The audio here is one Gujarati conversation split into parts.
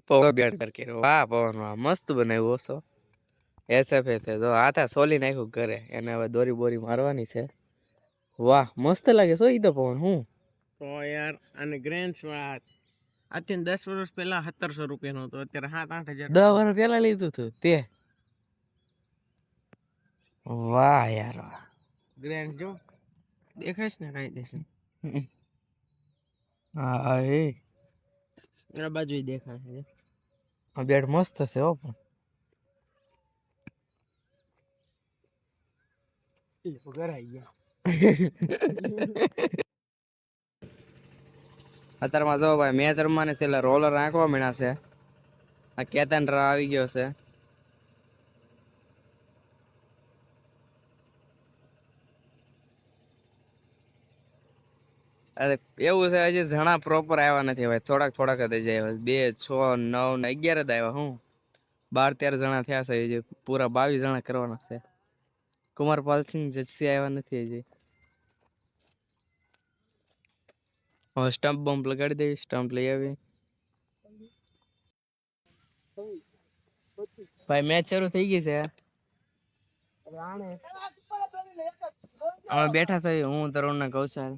પવન બેટ કરકે વાહ પવન વાહ મસ્ત બનાવ્યું હશો એસએફ તે જો આ તા સોલી નાખ્યું ઘરે એને હવે દોરી બોરી મારવાની છે વાહ મસ્ત લાગે છો ઈ તો પવન હું તો યાર અને ગ્રેન્સ માં આજથી 10 વર્ષ પહેલા 1700 રૂપિયાનો હતો અત્યારે 7-8 હજાર 10 વર્ષ પેલા લીધું હતું તે વાહ યાર વાહ ગ્રેન્સ જો દેખાશ ને કઈ દેશે હા એ આ બાજુ દેખાય છે બેટ મસ્ત છે હો પણ ઘર આવી ગયા અત્યારમાં જો ભાઈ મેચ રમવાને છેલ્લે રોલર નાખવા મીણા છે આ કેતન આવી ગયો છે અરે એવું છે હજી જણા પ્રોપર આવ્યા નથી ભાઈ થોડાક જ જાય 2 6 9 ને 11 જ આવ્યા હું 12-13 જણા થયા છે હજી પૂરા 22 જણા કરવાના છે કુમારપાલ સિંહ જસ્સી આવ્યા નથી હજી સ્ટમ્પ બમ્પ લગાડી દેવી સ્ટમ્પ લઈ આવી ભાઈ મેચ શરૂ થઈ ગઈ છે અમે બેઠા છે હું તરુણ ને કૌશલ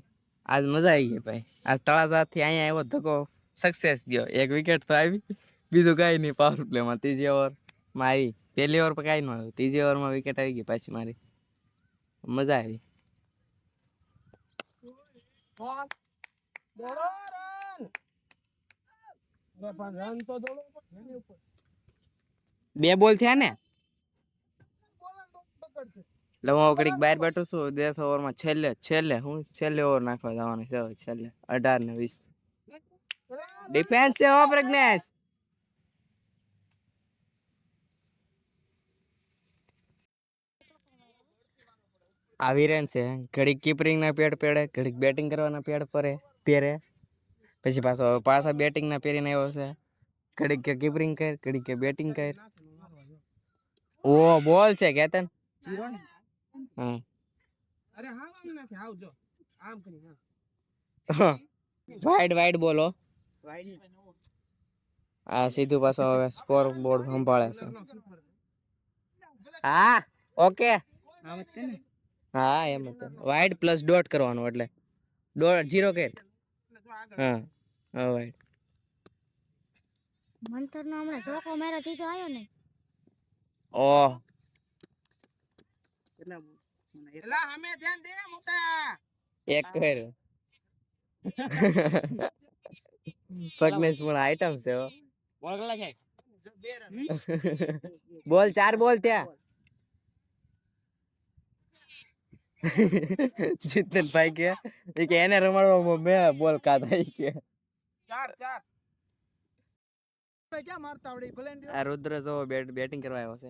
આજ મજા આવી ગઈ ભાઈ આજ તળાજા થી અહીંયા આવ્યો ધક્કો સક્સેસ ગયો એક વિકેટ તો આવી બીજું કઈ નહીં પાવર પ્લે માં ત્રીજી ઓવર માં આવી પહેલી ઓવર પર કઈ ન આવ્યું ત્રીજી ઓવર માં વિકેટ આવી ગઈ પાછી મારી મજા આવી બે બોલ થયા ને એટલે હું ઘડીક બહાર બેઠો છું 10 ઓવરમાં છેલ્લે હું છેલ્લે ઓવર નાખવા જવાની છે છેલ્લે 18 ને 20 ડિફેન્સ છે હો પ્રજ્ઞેશ આવી રેન છે ઘડીક કીપરિંગ ના પેડ પેડે ઘડીક બેટિંગ કરવાના પેડ પહેરે પછી પાછા બેટિંગ ના પહેરીને આવ્યો છે ઘડીક કે કીપરિંગ કર ઘડીક કે બેટિંગ કર ઓ બોલ છે કેતન હા અરે હા આમ નથી આવજો આમ કરી વાઈડ બોલો આ સીધું પાછો હવે સ્કોર બોર્ડ સંભાળે છે હા ઓકે હા એમ જ વાઈડ પ્લસ ડોટ કરવાનું એટલે ડોટ 0 કે હા હા વાઈડ મંતર નો હમણાં ચોકો મારા થી તો આવ્યો ને ઓહ એલા અમે ધ્યાન દે મોટા એક કર પ્રજ્ઞેશ પણ આઈટમ છે બોલ ગલા છે બોલ 4 બોલ ત્યાં જીતન ભાઈ કે એને રમાડવામાં મેં બોલ કાઢા કે 4 ક્યાં મારતા આવડે ભલે આ રુદ્ર જો બેટિંગ કરવા આવ્યો છે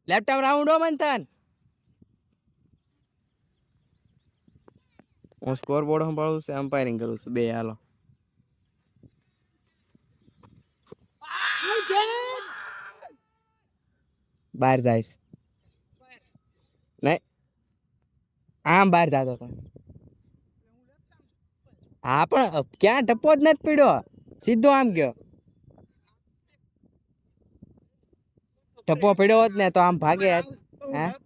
લેફ્ટ રાઉન્ડ હો મંથન હું સ્કોર બોર્ડ સંભાળું છું એમ્પાયરિંગ કરું છું બે હાલો બહાર જાય નહીં આમ બહાર જતો હતો હા પણ ક્યાં ટપ્પો જ નથી પીડ્યો સીધો આમ ગયો ટપ્પો પીડ્યો હોત ને તો આમ ભાગે હે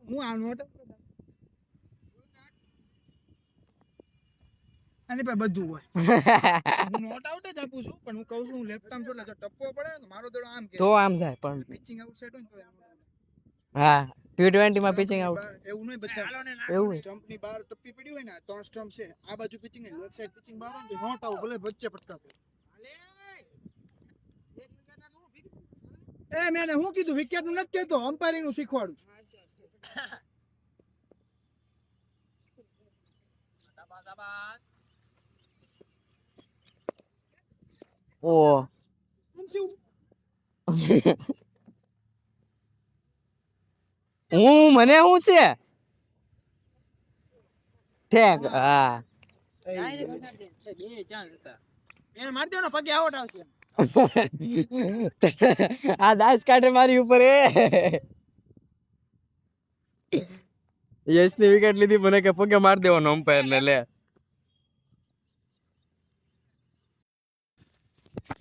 હું આ નોટ અને ભાઈ બધું હોય હું નોટ આઉટ જ આપું છું પણ હું કહું છું હું લેફ્ટ આર્મ છું એટલે ટપ્પો પડે ને મારો દડો આમ કે તો આમ જાય પણ પિચિંગ આઉટસાઇડ હોય ને તો હા T20 માં પિચિંગ આઉટ એવું નહીં બધા એવું સ્ટમ્પ ની બહાર ટપ્પી પડી હોય ને 3 સ્ટમ્પ છે આ બાજુ પિચિંગ ને લેફ્ટ સાઈડ પિચિંગ બહાર હોય તો નોટ આઉટ ભલે વચ્ચે પટકાવે એ મેને હું કીધું વિકેટ નું નથી કહેતો અમ્પાયરિંગ નું શીખવાડું ઓ હું મને શું છે ઠેક હા એને મારી દેવાનો પગે આઉટ આવશે આ દાસ કાઢે મારી ઉપર એ યશ ની વિકેટ લીધી મને કે પગે માર દેવાનો અમ્પાયર ને લે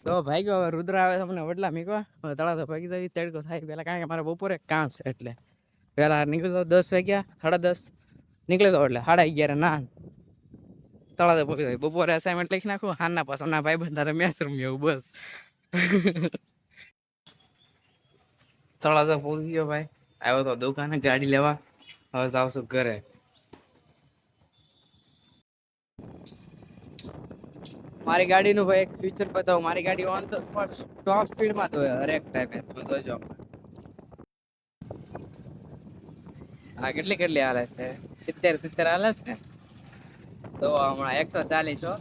તો ભાઈ ગયો હવે રુદ્ર આવે તમને વડલા મીકવા હવે તળાવ ભાગી જવી તડકો થાય પેલા કારણ કે મારે બપોરે કામ છે એટલે પેલા નીકળતો 10 વાગ્યા 10:30 નીકળે તો એટલે 11:30 ના તળાવ ભાગી જાય બપોરે અસાઇનમેન્ટ લખી નાખું હાના પાછા ના ભાઈ બંધ મેચ રમી આવું બસ તળાવ પહોંચી ગયો ભાઈ આવ્યો તો દુકાને ગાડી લેવા હવે જાવ છું ઘરે મારી ગાડીનું ભાઈ એક ફ્યુચર બતાવો મારી ગાડી ઓન ધ સ્પોટ ટોપ સ્પીડમાં તો હરેક ટાઈમે તો જોજો હા કેટલી હાલે છે 70 હાલે છે ને તો હમણાં 140 હો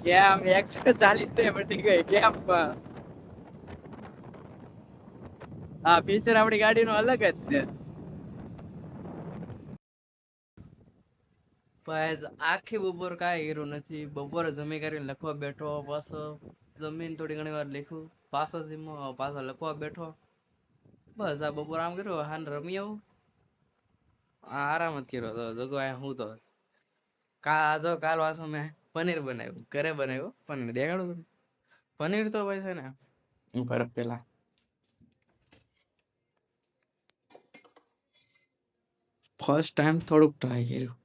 કેમ 140 તો બટી ગઈ કેમ હા ફીચર આપણી ગાડીનું અલગ જ છે ભાઈ આખી બપોર કાંઈ હીરો નથી બપોરે જમી કરીને લખવા બેઠો પાછો જમીન થોડી ઘણી વાર લખ્યું પાછો લખવા બેઠો બસ આ બપોર આમ કર્યું હાન રમી આવું આરામ જ કર્યો તો જગો હું તો કાલ વાસો મેં પનીર બનાવ્યું ઘરે બનાવ્યું પનીર દેખાડું તમને પનીર તો ભાઈ છે ને બરફ પેલા ફર્સ્ટ ટાઈમ થોડુંક ટ્રાય કર્યું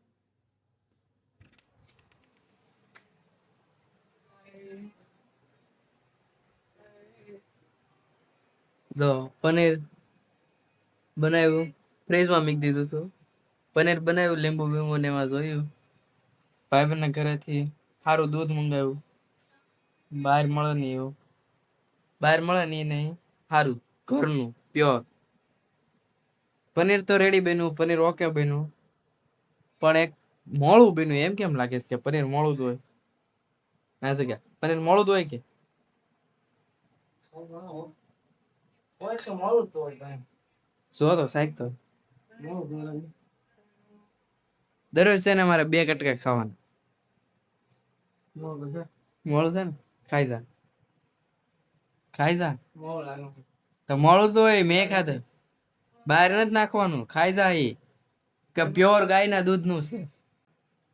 જો પનીર બનાવ્યું ફ્રીજમાં મૂકી દીધું હતું પનીર બનાવ્યું લીંબુ બીંબુ ને એમાં જોયું ભાઈબંધના ઘરેથી સારું દૂધ મંગાવ્યું બહાર મળે નહીં એવું બહાર મળે નહીં સારું ઘરનું પ્યોર પનીર તો રેડી બન્યું પનીર ઓકે બન્યું પણ એક મોળું બન્યું એમ કેમ લાગે છે કે પનીર મોળું જ હોય ના જગ્યા પનીર મોળું જ હોય કે જો તો સાહેબ તો દરરોજ છે ને મારે 2 કટકા ખાવાના મોળું છે ને ખાઈ જા તો મોળું તો હોય મેં ખાધું બહાર નથી નાખવાનું ખાઈ જા એ કે પ્યોર ગાયના દૂધનું છે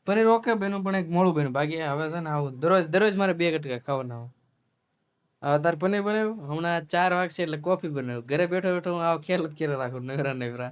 પનીર ઓકે બેનું પણ એક મોળું બેનું બાકી હવે છે ને આવું દરરોજ મારે 2 કટકા ખાવાના હવે તાર પનીર બનાવ્યું હમણાં 4 વાગશે એટલે કોફી બનાવ્યું ઘરે બેઠો હું આવો ખેલ રાખું નવરા